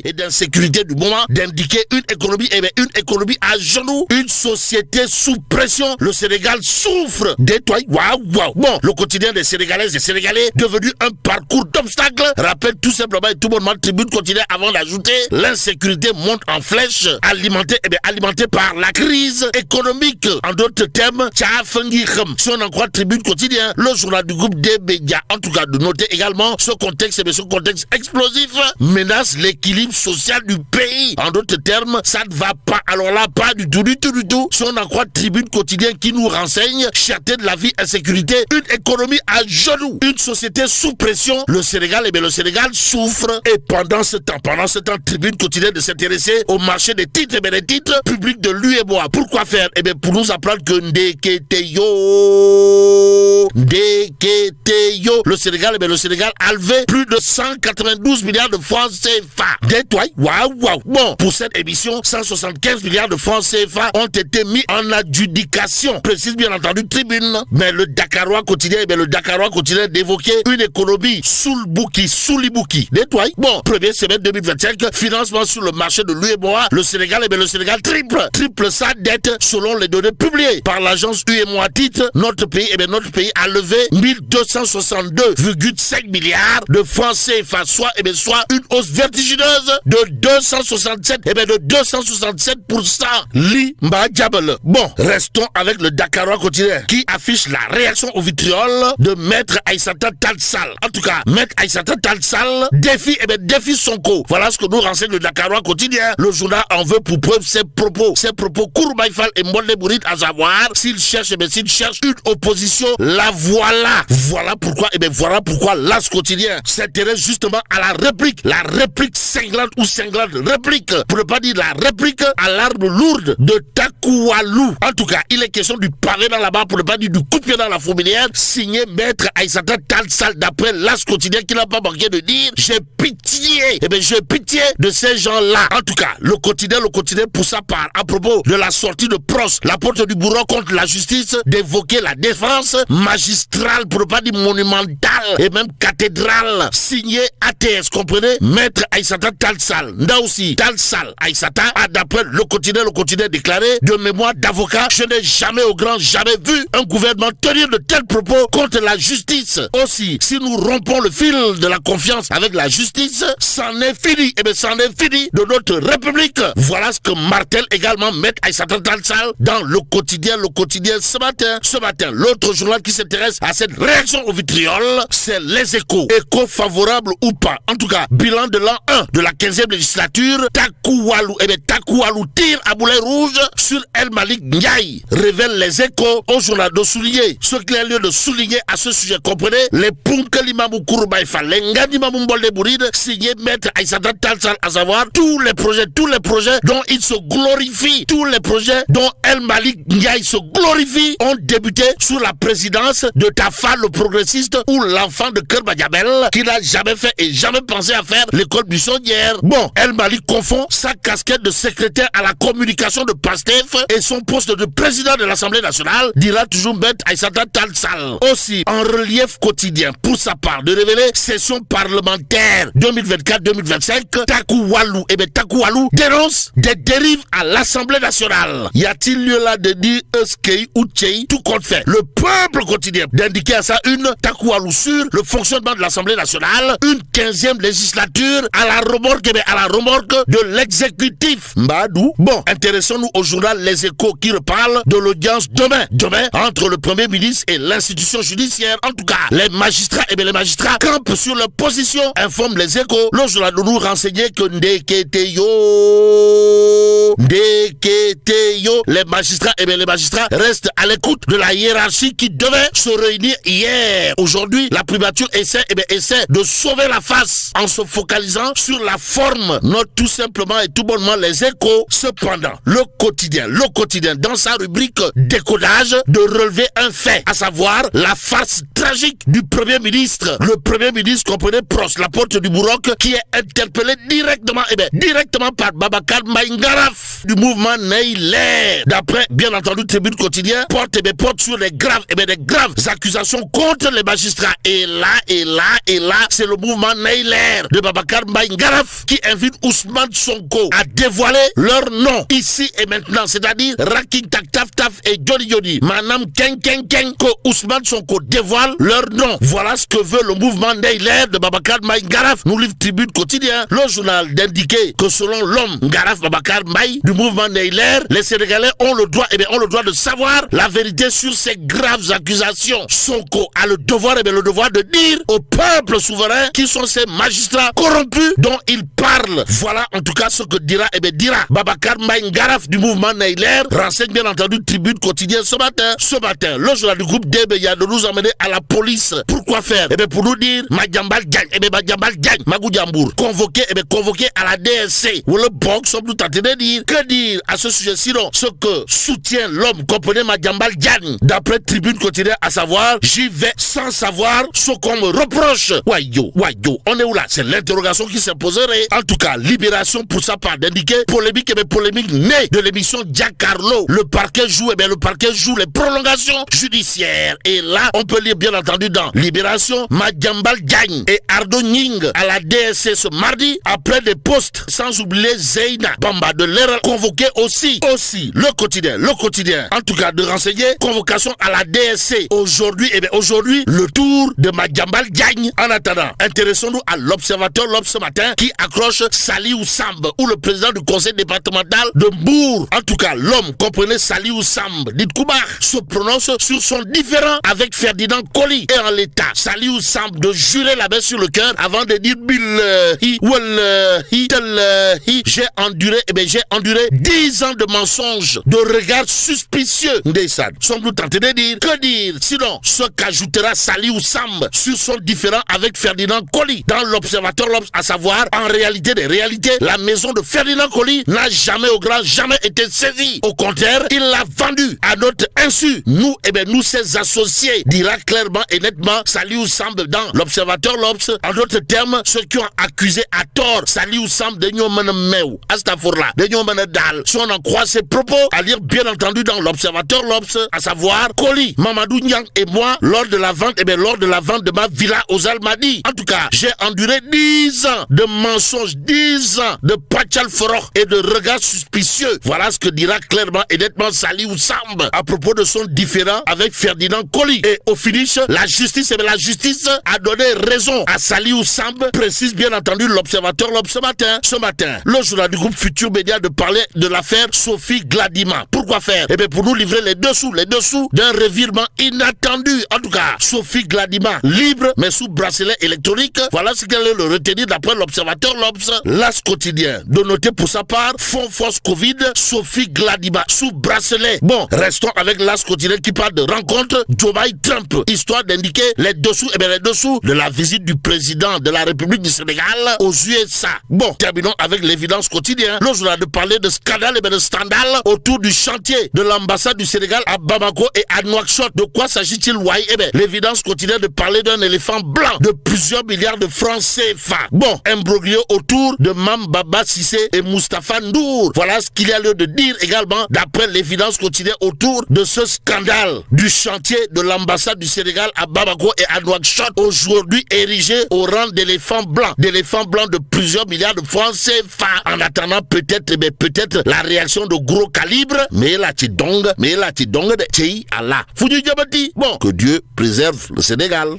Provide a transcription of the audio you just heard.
et d'insécurité du moment, d'indiquer une économie, une économie à genoux, une société sous pression. Le Sénégal souffre des toits. Waouh. Bon, le quotidien des Sénégalaises et Sénégalais devenu un parcours d'obstacles. Rappelle tout simplement et tout bonnement Tribune quotidienne avant d'ajouter l'insécurité monte en flèche, alimentée par la crise économique. En d'autres termes, si on en croit Tribune quotidien, le journal du groupe des médias, en tout cas de noter également ce contexte explosif menace l'équilibre social du pays. En d'autres termes, ça ne va pas. Alors là, pas du tout. Si on en croit Tribune quotidien qui nous renseigne, cherté de la vie, insécurité, une économie à genoux, une société sous pression, le Sénégal, le Sénégal souffre. Et pendant ce temps, Tribune quotidien de s'intéresser au marché des titres, des titres publics de l'UEMOA. Pourquoi faire? Pour nous apprendre que Ndeketeyo, le Sénégal, le Sénégal a levé plus de 192 milliards de francs CFA. Waouh. Bon, pour cette émission, 175 milliards de francs CFA ont été mis en adjudication. Précise bien entendu Tribune. Mais le Dakarois quotidien, d'évoquer une économie sous les bouquis. Bon, premier semestre 2025, financement sur le marché de l'UEMOA, le Sénégal, le Sénégal triple sa dette selon les données publiées par l'agence UEMOA titre. Notre pays, a levé 1262,5 milliards de francs CFA, soit une hausse vertigineuse de 267%. Bon, restons avec le Dakarois quotidien qui affiche la réaction au vitriol de Maître Aïssata Tall Sall. En tout cas, Maître Aïssata Tall Sall défie Sonko. Voilà ce que nous renseigne le Dakarois quotidien. Le journal en veut pour preuve ses propos Kourbaïfal et Mbolé Bouride, à savoir s'il cherche une opposition, la voilà. Voilà pourquoi l'As quotidien s'intéresse justement à la réplique cinglante réplique, pour ne pas dire la réplique à l'arme lourde de Takoualou. En tout cas, il est question du pavé dans la barre, pour ne pas dire du coup de pied dans la fourmilière, signé Maître Aïssata Tall Sall, d'après l'As quotidien qui n'a pas manqué de dire j'ai pitié de ces gens-là. En tout cas, le quotidien pour sa part, à propos de la sortie de Pros, la porte du bourreau contre la justice, d'évoquer la défense magistrale, pour ne pas dire monumentale et même cathédrale, signé ATS, comprenez, Maître Aïssata Tall Sall. Là aussi, Tall Sall Aïssata a, d'après le quotidien déclaré de mémoire d'avocat, je n'ai jamais vu un gouvernement tenir de tels propos contre la justice. Aussi, si nous rompons le fil de la confiance avec la justice, c'en est fini. C'en est fini de notre République. Voilà ce que martèle également Maître Aïssata Tall Sall dans le quotidien ce matin. L'autre journal qui s'intéresse à cette réaction au vitriol, c'est Les Échos. Échos favorable ou pas. En tout cas, bilan de l'an 1 de la 15e législature, Takoualou tire à boulet rouge sur El Malik Ndiaye, révèle Les Échos au journal de souligner. Ce qu'il y a lieu de souligner à ce sujet, comprenez, les Punkalimamou Kourbaïfal, les Nganimamou Mbolé Bouride, signé Maître Aïssata Tall Sall, à savoir tous les projets dont il se glorifie, tous les projets dont El Malik Ndiaye se glorifie ont débuté sous la présidence de Tafa le progressiste ou l'enfant de Kerba Diabel qui n'a jamais fait et jamais pensé à faire l'école buissonnière. Bon, El Malik confond sa casquette de secrétaire à la communication de Pastef et son poste de président de l'Assemblée nationale, dira toujours Maître Aïssata Tall Sall. Aussi, en relief quotidien, pour sa part, de révéler session parlementaire 2024-2025, Takoualou dénonce des dérives à l'Assemblée nationale. Y a-t-il lieu là de dire Euskei ou Tchei, tout compte fait? Le peuple quotidien d'indiquer à ça une Takoualou sur le fonctionnement de l'Assemblée nationale, une 15e législature à la remorque de l'exécutif. Mbadou. Bon, intéressons-nous au journal Les Échos qui reparle de l'audience demain entre le Premier ministre et l'institution judiciaire. En tout cas, les magistrats campent sur leur position, informe Les Échos. Le journal nous renseignait que Ndeketeyo, les magistrats restent à l'écoute de la hiérarchie qui devait se réunir hier. Aujourd'hui, la primature essaie de sauver la face en se focalisant sur la forme. Note tout simplement et tout bonnement Les Échos. Cependant, le quotidien, dans sa rubrique décodage, de relever un fait, à savoir la farce tragique du Premier ministre. Le Premier ministre, comprenez, Pros, la porte du Bourroc, qui est interpellé directement par Babacar Maïngaraf. Ngaraf du mouvement Neyler. D'après, bien entendu, Tribune Quotidien porte sur des graves accusations contre les magistrats. Et là, c'est le mouvement Neyler de Babacar Mbaye Ngaraf qui invite Ousmane Sonko à dévoiler leur nom ici et maintenant, c'est-à-dire Raking Tak Taf Taf et Johnny Johnny. Manam Ken que Ousmane Sonko dévoile leur nom. Voilà ce que veut le mouvement Neyler de Babacar Mbaye Ngaraf. Nous livre Tribune Quotidien, le journal d'indiquer que selon l'homme Ngaraf Babacar Mbaye du mouvement Neyler, les Sénégalais ont le droit de savoir la vérité sur ces graves accusations. Sonko a le devoir de dire au peuple souverain qui sont ces magistrats corrompus dont il parle. Voilà en tout cas ce que dira Babacar Mbaye Ngaraf du mouvement Neyler. Renseigne bien entendu Tribune Quotidien ce matin, le journal du groupe DBA de nous emmener à la police. Pourquoi faire? Pour nous dire Madiambal Diagne, Magou Diambour, convoqué à la DSC. Ou le box, sommes nous tentés de dire. Que dire à ce sujet sinon ce que soutient l'homme, comprenez Madiambal Diagne, d'après Tribune Quotidien, à savoir, j'y vais sans savoir ce qu'on me reproche. Wayo, on est où là? C'est l'interrogation qui s'imposerait. En tout cas, Libération pour sa part d'indiquer polémique née de l'émission Giancarlo. Le parquet joue les prolongations judiciaires. Et là, on peut lire bien entendu dans Libération, Madiambal Diagne et Ardo Nying à la DSC ce mardi après des postes, sans oublier Zeyna Bamba de l'air convoqué aussi le quotidien. En tout cas, de renseigner convocation à la DSC aujourd'hui, le tour de Madiambal Diagne. En attendant, intéressons-nous à l'Observateur ce matin qui accroche Saliou Samb ou le président du conseil départemental de Mbour. En tout cas, l'homme, comprenez Saliou Samb, dit Koubar, se prononce sur son différend avec Ferdinand Coly. Et en l'état, Saliou Samb de jurer la main sur le cœur avant de dire j'ai enduré 10 ans de mensonges, de regards suspicieux. Ndeysaan, sommes-nous tentés de dire? Que dire sinon ce qu'ajoutera Saliou Samb sur son différend avec Ferdinand Coly dans l'Observateur, à savoir, en réalité des réalités, la maison de Ferdinand Coly n'a jamais été saisie. Au contraire, il l'a vendue à notre insu. Nous, ses associés, dira clairement et nettement Saliou Samb dans l'Observateur. En d'autres termes, ceux qui ont accusé à tort Saliou Samb de Nyomanemeu, Astafourla, de Nyomanedal, si on en croit ses propos, à lire bien entendu dans l'Observateur, à savoir Coly, Mamadou Niang et moi, lors de la vente de ma villa aux Almadies. En tout cas, j'ai enduré 10 ans de mensonges, 10 ans de pachal foroch et de regards suspicieux. Voilà ce que dira clairement et nettement Saliou Samb à propos de son différend avec Ferdinand Coly. Et au finish, la justice a donné raison à Saliou Samb, précise bien entendu l'Observateur ce matin. Le journal du groupe Futur Média de parler de l'affaire Sophie Gladima. Pourquoi faire? Pour nous livrer les dessous d'un revirement inattendu. En tout cas, Sophie Gladima libre mais sous bracelet électronique. Voilà ce qu'elle est le retenir d'après l'Observateur. L'As quotidien de noter pour sa part fond force Covid, Sophie Gladima sous bracelet. Bon, restons avec l'As quotidien qui parle de rencontre Joe-Biden-Trump, histoire d'indiquer les dessous de la visite du président de la République du Sénégal aux USA. Bon, terminons avec l'évidence quotidien. Le journal de parler de scandale de scandale autour du chantier de l'ambassade du Sénégal à Bamako et à Nouakchott. De quoi s'agit-il? L'évidence quotidienne de parler d'un éléphant blanc de plusieurs milliards de francs CFA. Bon, imbroglio autour de Mam Baba Cissé et Moustapha Ndour. Voilà ce qu'il y a lieu de dire également d'après l'évidence quotidienne autour de ce scandale du chantier de l'ambassade du Sénégal à Bamako et à Nouakchott, aujourd'hui érigé au rang d'éléphant blanc de plusieurs milliards de francs CFA. En attendant peut-être la réaction de gros calibre, mais la tidong de Tchei Allah. Bon, que Dieu préserve le Sénégal.